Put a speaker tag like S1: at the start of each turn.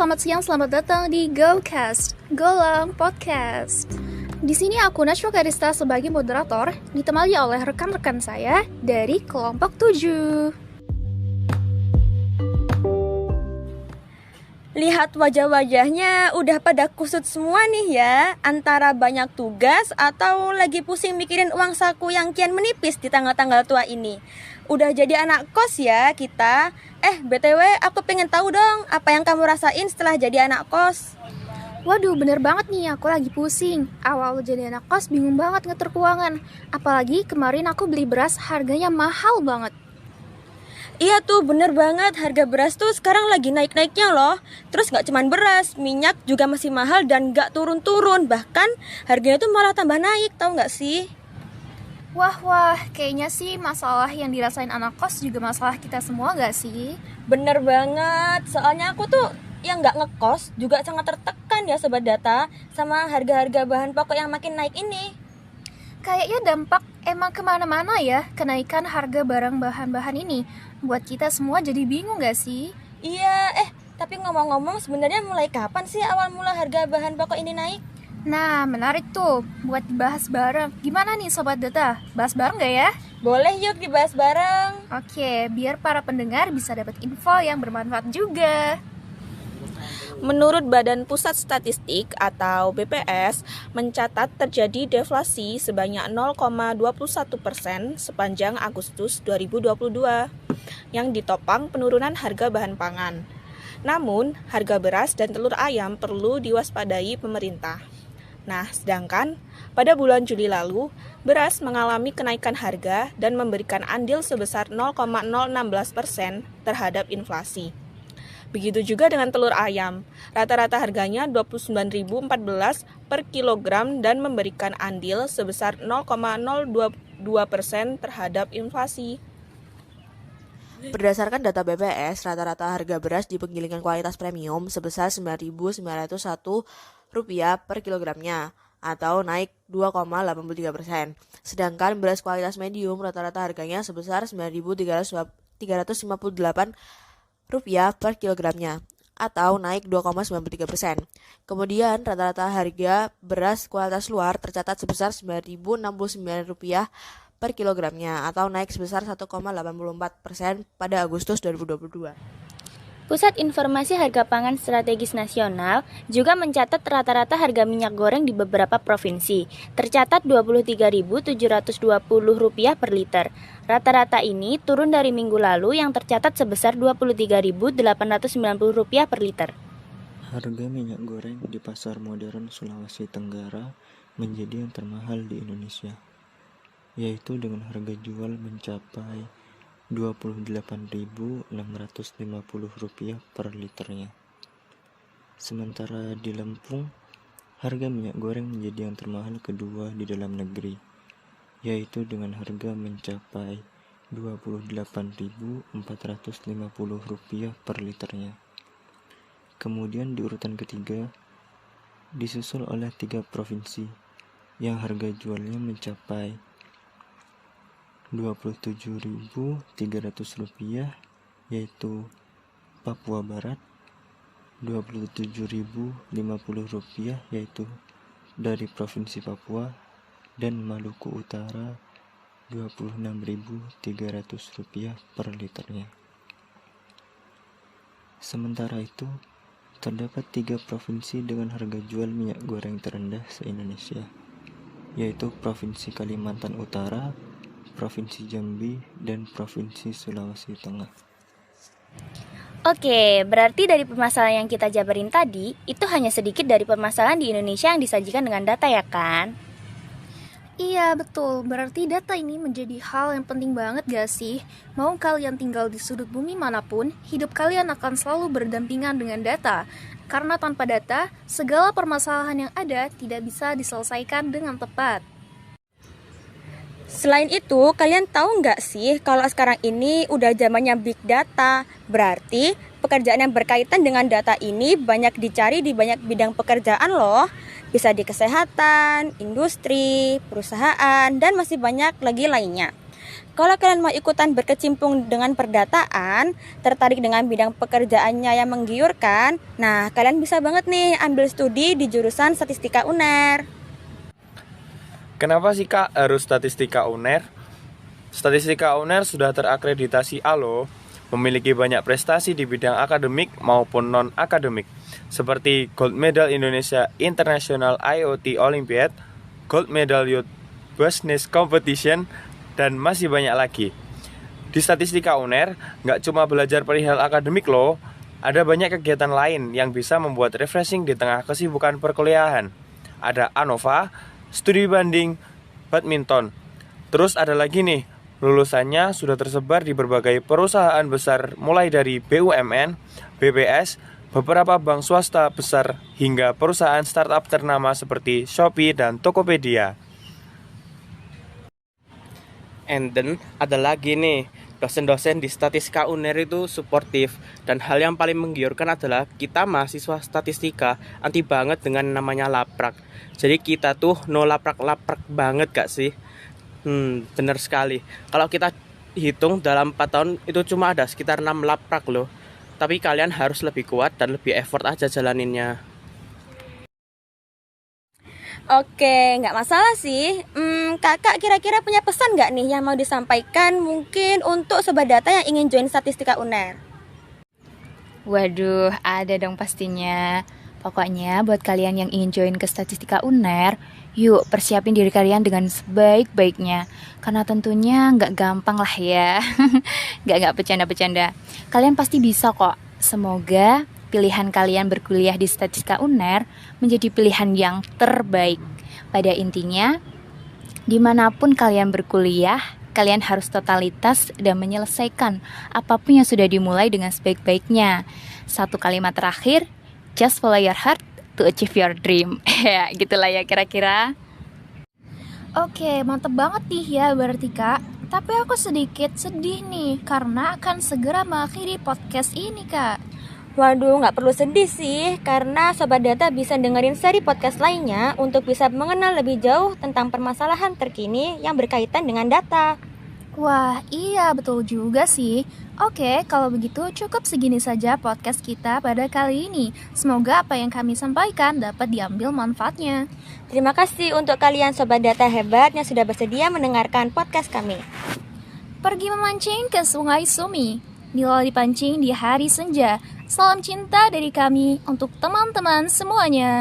S1: selamat siang, selamat datang di GoCast, Golang Podcast. Di sini aku Najwa Karista sebagai moderator, ditemani oleh rekan-rekan saya dari kelompok 7.
S2: Lihat wajah-wajahnya udah pada kusut semua nih ya. Antara banyak tugas atau lagi pusing mikirin uang saku yang kian menipis di tanggal-tanggal tua ini. Udah jadi anak kos ya kita. BTW aku pengen tahu dong apa yang kamu rasain setelah jadi anak kos.
S1: Waduh, bener banget nih, aku lagi pusing. Awal jadi anak kos bingung banget ngatur keuangan. Apalagi kemarin aku beli beras harganya mahal banget.
S2: Iya tuh, bener banget, harga beras tuh sekarang lagi naik-naiknya loh. Terus gak cuman beras, minyak juga masih mahal dan gak turun-turun. Bahkan harganya tuh malah tambah naik, tau gak sih?
S1: Wah, kayaknya sih masalah yang dirasain anak kos juga masalah kita semua gak sih?
S2: Bener banget, soalnya aku tuh yang gak ngekos juga sangat tertekan ya Sobat Data sama harga-harga bahan pokok yang makin naik ini.
S1: Kayaknya dampak emang kemana-mana ya kenaikan harga barang bahan-bahan ini. Buat kita semua jadi bingung gak sih?
S2: Iya, tapi ngomong-ngomong sebenarnya mulai kapan sih awal mula harga bahan pokok ini naik?
S1: Nah, menarik tuh buat dibahas bareng. Gimana nih Sobat Data? Bahas bareng gak ya?
S2: Boleh yuk dibahas bareng.
S1: Oke, biar para pendengar bisa dapat info yang bermanfaat juga.
S3: Menurut Badan Pusat Statistik atau BPS, mencatat terjadi deflasi sebanyak 0,21% sepanjang Agustus 2022 yang ditopang penurunan harga bahan pangan. Namun, harga beras dan telur ayam perlu diwaspadai pemerintah. Nah, sedangkan pada bulan Juli lalu, beras mengalami kenaikan harga dan memberikan andil sebesar 0,016% terhadap inflasi. Begitu juga dengan telur ayam, rata-rata harganya Rp29.014 per kilogram dan memberikan andil sebesar 0,022% terhadap inflasi.
S4: Berdasarkan data BPS, rata-rata harga beras di penggilingan kualitas premium sebesar Rp9.901 per kilogramnya atau naik 2,83%. Sedangkan beras kualitas medium rata-rata harganya sebesar Rp9.358 per kilogramnya atau naik 2,93%. Kemudian rata-rata harga beras kualitas luar tercatat sebesar Rp9.069 per kilogramnya atau naik sebesar 1,84% pada Agustus 2022.
S5: Pusat Informasi Harga Pangan Strategis Nasional juga mencatat rata-rata harga minyak goreng di beberapa provinsi tercatat Rp23.720 per liter. Rata-rata ini turun dari minggu lalu yang tercatat sebesar Rp23.890 per liter.
S6: Harga minyak goreng di pasar modern Sulawesi Tenggara menjadi yang termahal di Indonesia, yaitu dengan harga jual mencapai Rp28.650 per liternya. Sementara di Lampung, harga minyak goreng menjadi yang termahal kedua di dalam negeri, yaitu dengan harga mencapai Rp28.450 per liternya. Kemudian di urutan ketiga, disusul oleh 3 provinsi yang harga jualnya mencapai Rp27.300 yaitu Papua Barat, Rp27.050 yaitu dari Provinsi Papua, dan Maluku Utara Rp26.300 per liternya. Sementara itu, terdapat 3 provinsi dengan harga jual minyak goreng terendah se-Indonesia, yaitu Provinsi Kalimantan Utara, Provinsi Jambi, dan Provinsi Sulawesi Tengah.
S5: Oke, berarti dari permasalahan yang kita jabarin tadi, itu hanya sedikit dari permasalahan di Indonesia yang disajikan dengan data ya kan?
S1: Iya, betul. Berarti data ini menjadi hal yang penting banget gak sih? Mau kalian tinggal di sudut bumi manapun, hidup kalian akan selalu berdampingan dengan data. Karena tanpa data, segala permasalahan yang ada tidak bisa diselesaikan dengan tepat.
S2: Selain itu, kalian tahu nggak sih kalau sekarang ini udah zamannya big data? Berarti pekerjaan yang berkaitan dengan data ini banyak dicari di banyak bidang pekerjaan loh. Bisa di kesehatan, industri, perusahaan, dan masih banyak lagi lainnya. Kalau kalian mau ikutan berkecimpung dengan perdataan, tertarik dengan bidang pekerjaannya yang menggiurkan, nah kalian bisa banget nih ambil studi di jurusan Statistika UNER.
S7: Kenapa sih Kak harus Statistika UNER? Statistika UNER sudah terakreditasi A loh, memiliki banyak prestasi di bidang akademik maupun non-akademik, seperti Gold Medal Indonesia International IoT Olympiad, Gold Medal Youth Business Competition, dan masih banyak lagi. Di Statistika UNER, nggak cuma belajar perihal akademik loh, ada banyak kegiatan lain yang bisa membuat refreshing di tengah kesibukan perkuliahan. Ada ANOVA, studi banding, badminton. Terus ada lagi nih, lulusannya sudah tersebar di berbagai perusahaan besar mulai dari BUMN, BPS, beberapa bank swasta besar hingga perusahaan startup ternama seperti Shopee dan Tokopedia.
S8: And then ada lagi nih, dosen-dosen di Statistika UNER itu suportif, dan hal yang paling menggiurkan adalah kita mahasiswa statistika anti banget dengan namanya laprak. Jadi kita tuh no laprak-laprak banget gak sih? Bener sekali. Kalau kita hitung dalam 4 tahun itu cuma ada sekitar 6 laprak loh. Tapi kalian harus lebih kuat dan lebih effort aja jalaninnya.
S2: Oke, nggak masalah sih. Kakak kira-kira punya pesan nggak nih yang mau disampaikan mungkin untuk sobat data yang ingin join Statistika UNER?
S5: Waduh, ada dong pastinya. Pokoknya buat kalian yang ingin join ke Statistika UNER, yuk persiapin diri kalian dengan sebaik-baiknya. Karena tentunya nggak gampang lah ya. Nggak bercanda-bercanda. Kalian pasti bisa kok. Semoga pilihan kalian berkuliah di Statistika UNER menjadi pilihan yang terbaik. Pada intinya, dimanapun kalian berkuliah, kalian harus totalitas dan menyelesaikan apapun yang sudah dimulai dengan sebaik-baiknya. Satu kalimat terakhir, just follow your heart to achieve your dream. Ya, gitulah ya kira-kira.
S1: Oke, mantep banget nih ya berarti Kak. Tapi aku sedikit sedih nih karena akan segera mengakhiri podcast ini Kak.
S2: Waduh, nggak perlu sedih sih, karena Sobat Data bisa dengerin seri podcast lainnya untuk bisa mengenal lebih jauh tentang permasalahan terkini yang berkaitan dengan data.
S1: Wah, iya betul juga sih. Oke, kalau begitu cukup segini saja podcast kita pada kali ini. Semoga apa yang kami sampaikan dapat diambil manfaatnya.
S2: Terima kasih untuk kalian Sobat Data hebat yang sudah bersedia mendengarkan podcast kami.
S1: Pergi memancing ke Sungai Sumi, nila dipancing di hari senja. Salam cinta dari kami untuk teman-teman semuanya.